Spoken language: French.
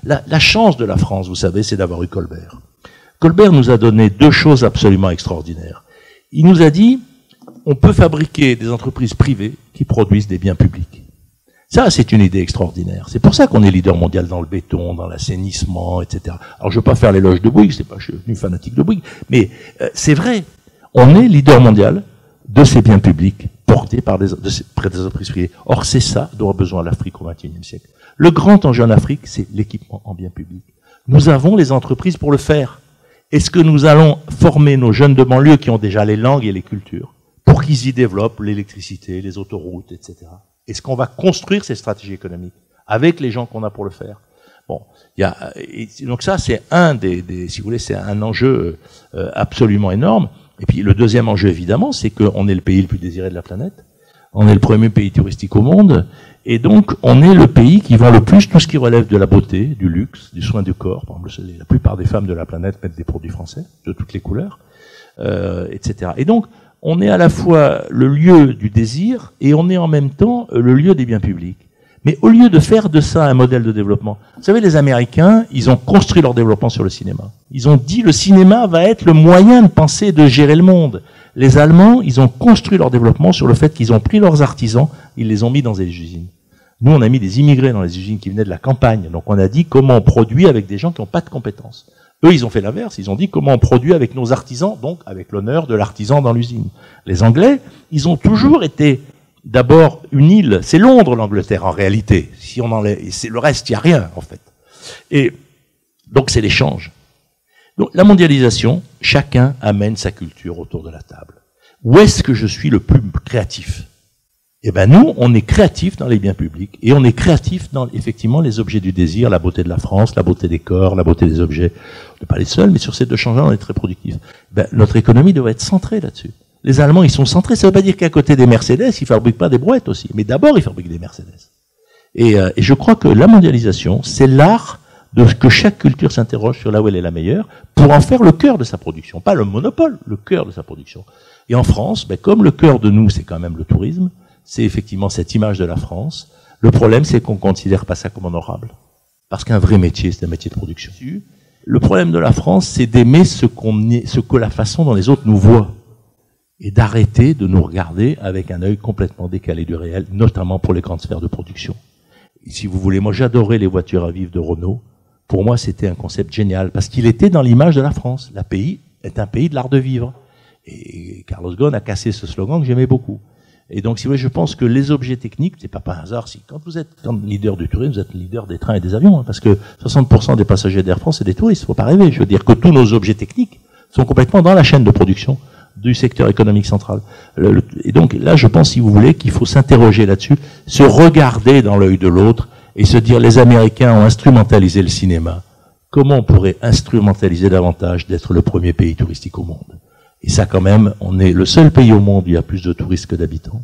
La chance de la France, vous savez, c'est d'avoir eu Colbert. Colbert nous a donné deux choses absolument extraordinaires. Il nous a dit, on peut fabriquer des entreprises privées qui produisent des biens publics. Ça, c'est une idée extraordinaire. C'est pour ça qu'on est leader mondial dans le béton, dans l'assainissement, etc. Alors, je ne veux pas faire l'éloge de Bouygues, je suis devenu fanatique de Bouygues, mais c'est vrai. On est leader mondial de ces biens publics portés par des entreprises privées. Or, c'est ça dont a besoin l'Afrique au XXIe siècle. Le grand enjeu en Afrique, c'est l'équipement en biens publics. Nous avons les entreprises pour le faire. Est-ce que nous allons former nos jeunes de banlieue qui ont déjà les langues et les cultures pour qu'ils y développent l'électricité, les autoroutes, etc. Est-ce qu'on va construire ces stratégies économiques avec les gens qu'on a pour le faire? Bon, donc ça, c'est si vous voulez, c'est un enjeu absolument énorme. Et puis le deuxième enjeu, évidemment, c'est qu'on est le pays le plus désiré de la planète. On est le premier pays touristique au monde. Et donc, on est le pays qui vend le plus tout ce qui relève de la beauté, du luxe, du soin du corps. Par exemple, la plupart des femmes de la planète mettent des produits français, de toutes les couleurs, etc. Et donc, on est à la fois le lieu du désir et on est en même temps le lieu des biens publics. Mais au lieu de faire de ça un modèle de développement, vous savez, les Américains, ils ont construit leur développement sur le cinéma. Ils ont dit le cinéma va être le moyen de penser et de gérer le monde. Les Allemands, ils ont construit leur développement sur le fait qu'ils ont pris leurs artisans, ils les ont mis dans des usines. Nous, on a mis des immigrés dans les usines qui venaient de la campagne. Donc on a dit comment on produit avec des gens qui n'ont pas de compétences. Eux, ils ont fait l'inverse. Ils ont dit comment on produit avec nos artisans, donc avec l'honneur de l'artisan dans l'usine. Les Anglais, ils ont toujours été d'abord une île. C'est Londres, l'Angleterre, en réalité. Si on c'est le reste, il n'y a rien, en fait. Et donc c'est l'échange. Donc la mondialisation, chacun amène sa culture autour de la table. Où est-ce que je suis le plus créatif? Eh ben nous, on est créatifs dans les biens publics et on est créatifs dans effectivement les objets du désir, la beauté de la France, la beauté des corps, la beauté des objets. On n'est pas les seuls, mais sur ces deux changements, on est très productifs. Ben, notre économie doit être centrée là-dessus. Les Allemands, ils sont centrés. Ça ne veut pas dire qu'à côté des Mercedes, ils fabriquent pas des brouettes aussi. Mais d'abord, ils fabriquent des Mercedes. Et je crois que la mondialisation, c'est l'art de que chaque culture s'interroge sur là où elle est la meilleure pour en faire le cœur de sa production. Pas le monopole, le cœur de sa production. Et en France, ben, comme le cœur de nous, c'est quand même le tourisme, c'est effectivement cette image de la France. Le problème, c'est qu'on ne considère pas ça comme honorable. Parce qu'un vrai métier, c'est un métier de production. Le problème de la France, c'est d'aimer ce que la façon dont les autres nous voient. Et d'arrêter de nous regarder avec un œil complètement décalé du réel, notamment pour les grandes sphères de production. Et si vous voulez, moi j'adorais les voitures à vivre de Renault. Pour moi, c'était un concept génial, parce qu'il était dans l'image de la France. La pays est un pays de l'art de vivre. Et Carlos Ghosn a cassé ce slogan que j'aimais beaucoup. Et donc, si vous voulez, je pense que les objets techniques, c'est pas par hasard. Si quand vous êtes leader du tourisme, vous êtes leader des trains et des avions, hein, parce que 60% des passagers d'Air France, c'est des touristes. Faut pas rêver. Je veux dire que tous nos objets techniques sont complètement dans la chaîne de production du secteur économique central. Et donc, là, je pense, si vous voulez, qu'il faut s'interroger là-dessus, se regarder dans l'œil de l'autre et se dire, les Américains ont instrumentalisé le cinéma. Comment on pourrait instrumentaliser davantage d'être le premier pays touristique au monde? Et ça, quand même, on est le seul pays au monde où il y a plus de touristes que d'habitants.